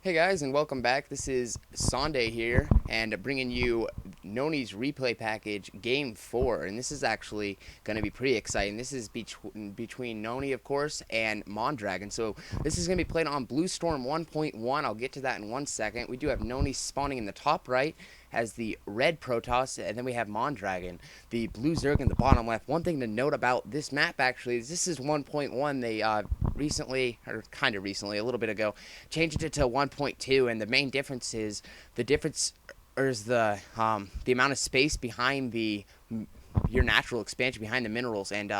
Hey guys, and welcome back. This is Sunday here, and bringing you Nony's replay package Game 4. And this is actually going to be pretty exciting. This is between Nony, of course, and Mondragon. So this is going to be played on Bluestorm 1.1. I'll get to that in 1 second. We do have Nony spawning in the top right as the red Protoss, and then we have Mondragon, the blue Zerg in the bottom left. One thing to note about this map, actually, is this is 1.1. They recently, or kind of recently, a little bit ago, changed it to 1.2, and the main difference is the amount of space behind your natural expansion behind the minerals, and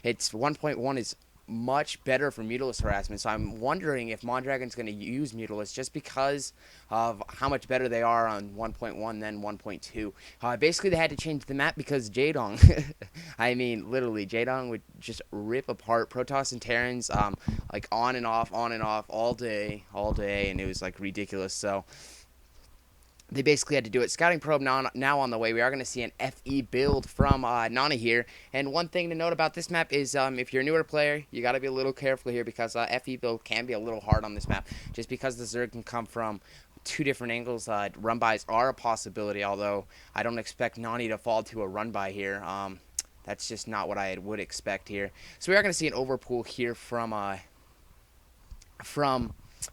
it's 1.1 is much better for Mutalisk harassment. So I'm wondering if Mondragon's going to use Mutalisk just because of how much better they are on 1.1 than 1.2. Basically, they had to change the map because Jaedong, I mean, literally, Jaedong would just rip apart Protoss and Terrans, like on and off, all day, and it was like ridiculous. So they basically had to do it. Scouting probe now on the way. We are going to see an FE build from Nony here. And one thing to note about this map is if you're a newer player, you got to be a little careful here because FE build can be a little hard on this map. Just because the Zerg can come from two different angles. Run-bys are a possibility, although I don't expect Nony to fall to a run-by here. That's just not what I would expect here. So we are going to see an overpool here from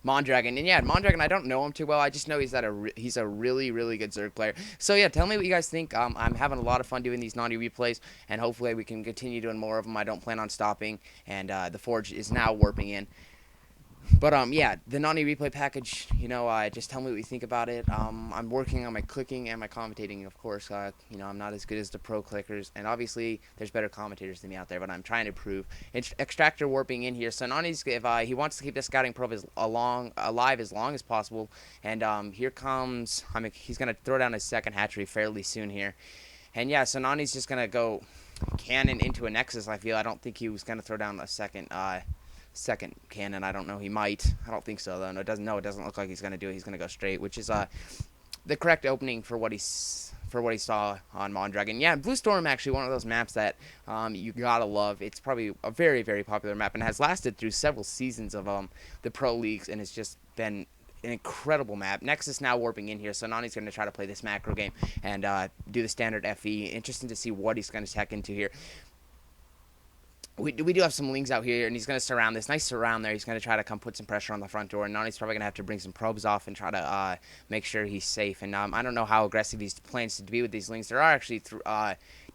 Mondragon. And yeah, Mondragon, I don't know him too well. I just know he's a really, really good Zerg player. So yeah, tell me what you guys think. I'm having a lot of fun doing these Nony replays, and hopefully we can continue doing more of them. I don't plan on stopping, and the Forge is now warping in. But yeah, the Nony replay package, just tell me what you think about it. I'm working on my clicking and my commentating, of course. I'm not as good as the pro clickers, and obviously there's better commentators than me out there, but I'm trying to prove. Extractor warping in here, so Nony's, if he wants to keep the scouting probe alive as long as possible, and here comes, he's going to throw down his second hatchery fairly soon here. And yeah, so Nony's just going to go cannon into a Nexus, I feel. I don't think he was going to throw down a second cannon. I don't know. He might. I don't think so though. No, it doesn't look like he's gonna do it. He's gonna go straight, which is the correct opening for what he saw on Mondragon. Yeah, Bluestorm actually one of those maps that you gotta love. It's probably a very, very popular map and has lasted through several seasons of the pro leagues, and it's just been an incredible map. Nexus now warping in here, so Nony's going to try to play this macro game and do the standard FE. Interesting to see what he's going to tech into here. We do have some lings out here, and he's going to surround this. Nice surround there. He's going to try to come put some pressure on the front door, and Nony's probably going to have to bring some probes off and try to make sure he's safe. And I don't know how aggressive he plans to be with these lings. There are actually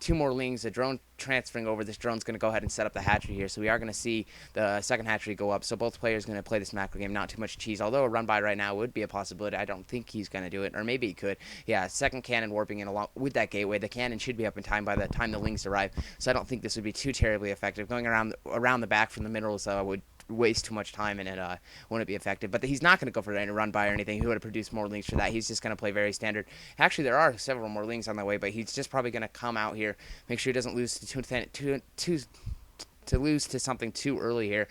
two more lings. A drone transferring over. This drone's going to go ahead and set up the hatchery here, so we are going to see the second hatchery go up. So both players going to play this macro game. Not too much cheese, although a run by right now would be a possibility. I don't think he's going to do it, or maybe he could. Yeah, second cannon warping in along with that gateway. The cannon should be up in time by the time the lings arrive, so I don't think this would be too terribly effective. Going around the back from the minerals would waste too much time, and it wouldn't be effective. But he's not going to go for any run by or anything. He would have produced more lings for that. He's just going to play very standard. Actually, there are several more lings on the way, but he's just probably going to come out here, make sure he doesn't lose to lose to something too early here.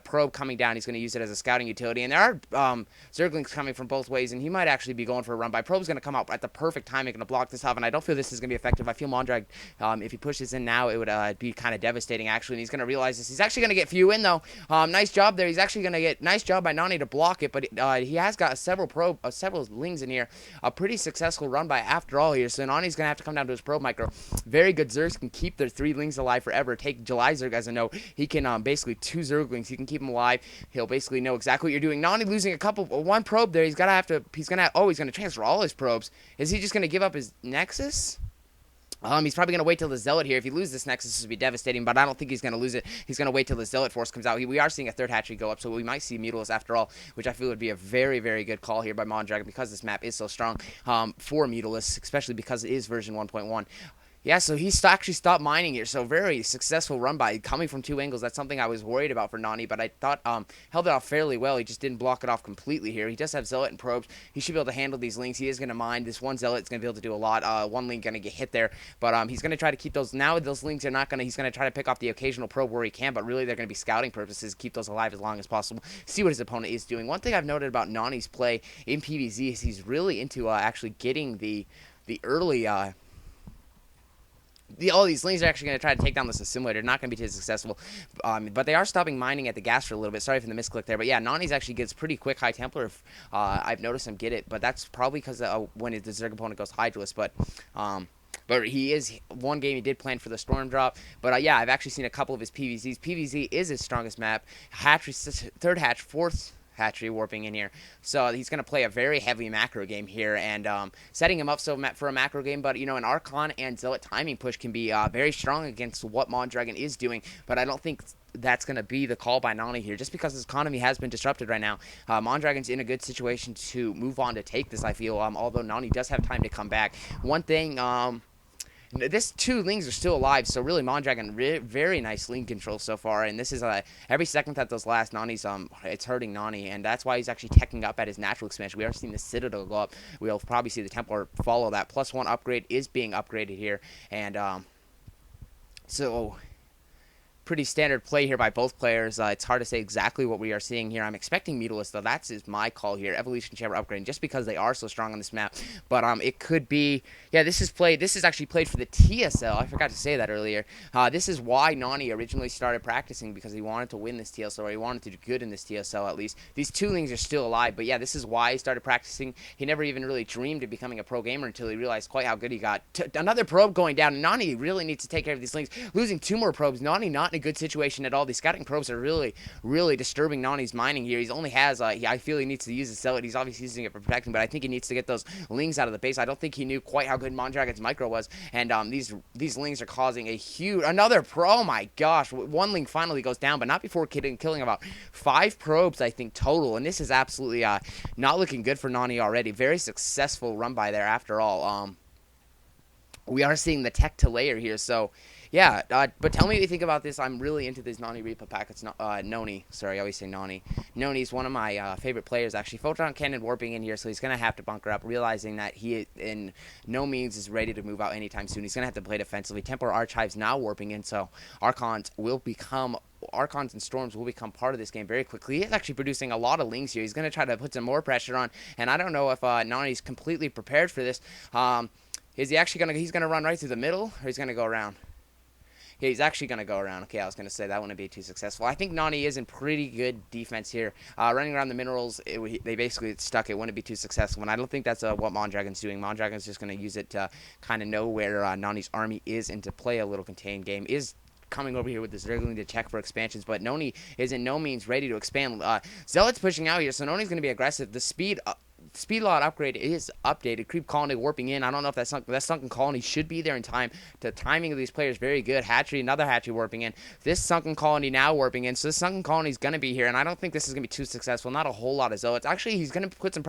Probe coming down, he's going to use it as a scouting utility, and there are Zerglings coming from both ways, and he might actually be going for a run by. Probe's going to come out at the perfect timing, going to block this off, and I don't feel this is going to be effective. I feel Mondrag, if he pushes in now, it would be kind of devastating, actually, and he's going to realize this. He's actually going to get few in, though. Nice job there. He's actually going to get, nice job by Nony to block it, but he has got several lings in here. A pretty successful run by after all here, so Nony's going to have to come down to his probe micro. Very good Zergs can keep their 3 lings alive forever. Take July Zerg as a note. He can basically 2 Zerglings. He can keep them alive. He'll basically know exactly what you're doing. Nony losing one probe there. He's gonna transfer all his probes. Is he just gonna give up his Nexus? He's probably going to wait till the Zealot here. If he loses this Nexus, this would be devastating, but I don't think he's going to lose it. He's going to wait till the Zealot Force comes out. We are seeing a third hatchery go up, so we might see Mutalisk after all, which I feel would be a very, very good call here by Mondragon because this map is so strong for Mutalisk, especially because it is version 1.1. Yeah, so he actually stopped mining here, so very successful run by coming from 2 angles. That's something I was worried about for Nony, but I thought held it off fairly well. He just didn't block it off completely here. He does have Zealot and probes. He should be able to handle these lings. He is going to mine. This one Zealot is going to be able to do a lot. One link going to get hit there, but he's going to try to keep those. Now those lings are not going to, he's going to try to pick off the occasional probe where he can, but really they're going to be scouting purposes, keep those alive as long as possible, see what his opponent is doing. One thing I've noted about Nony's play in PvZ is he's really into actually getting the early all these Lings are actually going to try to take down this assimilator. Not going to be too successful. But they are stopping mining at the gas for a little bit. Sorry for the misclick there. But yeah, Nony's actually gets pretty quick High Templar. I've noticed him get it. But that's probably because when the Zerg opponent goes Hydralist. But he is, one game he did plan for the Storm drop. But yeah, I've actually seen a couple of his PVZs. PVZ is his strongest map. Hatchery, third hatch, fourth hatchery warping in here. So he's going to play a very heavy macro game here and setting him up for a macro game. But, you know, an Archon and Zealot timing push can be very strong against what Mondragon is doing. But I don't think that's going to be the call by Nony here, just because his economy has been disrupted right now. Mondragon's in a good situation to move on to take this, I feel, although Nony does have time to come back. One thing... this two Lings are still alive, so really Mondragon very nice Ling control so far, and this is every second that those last Nony's it's hurting Nony, and that's why he's actually teching up at his natural expansion. We are seeing the Citadel go up. We'll probably see the Templar follow that. +1 upgrade is being upgraded here, and so pretty standard play here by both players. It's hard to say exactly what we are seeing here. I'm expecting Mutalisk, though. That's my call here. Evolution Chamber upgrading, just because they are so strong on this map. But it could be... Yeah, this is actually played for the TSL. I forgot to say that earlier. This is why Nony originally started practicing, because he wanted to win this TSL, or he wanted to do good in this TSL at least. These two Lings are still alive, but yeah, this is why he started practicing. He never even really dreamed of becoming a pro gamer until he realized quite how good he got. Another probe going down, and Nony really needs to take care of these Lings. Losing 2 more probes, Nony not in a good situation at all. These scouting probes are really, really disturbing Nony's mining here. He only has, I feel he needs to use his Zealot. He's obviously using it for protecting, but I think he needs to get those Lings out of the base. I don't think he knew quite how good Mondragon's micro was, and these Lings are causing a huge... Another pro, oh my gosh. One Ling finally goes down, but not before killing about 5 probes, I think, total, and this is absolutely not looking good for Nony already. Very successful run by there after all. We are seeing the tech to layer here, so... Yeah, but tell me what you think about this. I'm really into this Nony Reaper pack. It's Nony. Sorry, I always say Nony. Nony's one of my favorite players, actually. Photon Cannon warping in here, so he's going to have to bunker up, realizing that he, in no means, is ready to move out anytime soon. He's going to have to play defensively. Templar Archives now warping in, so Archons and Storms will become part of this game very quickly. He is actually producing a lot of Lings here. He's going to try to put some more pressure on, and I don't know if Nony's completely prepared for this. Is he actually going to... He's going to run right through the middle, or he's going to go around? Yeah, he's actually going to go around. Okay, I was going to say that wouldn't be too successful. I think Nony is in pretty good defense here. Running around the minerals, they basically stuck. It wouldn't be too successful, and I don't think that's what Mondragon's doing. Mondragon's just going to use it to kind of know where Nony's army is and to play a little contained game. Is coming over here with this Zergling to check for expansions, but Nony is in no means ready to expand. Zealot's pushing out here, so Nony's going to be aggressive. The speed lot upgrade is updated. Creep Colony warping in. I don't know if that sunken colony should be there in time. The timing of these players very good. Hatchery, another hatchery warping in. This sunken colony now warping in. So this sunken colony is going to be here, and I don't think this is going to be too successful. Not a whole lot of Zealots. Actually, he's going to put some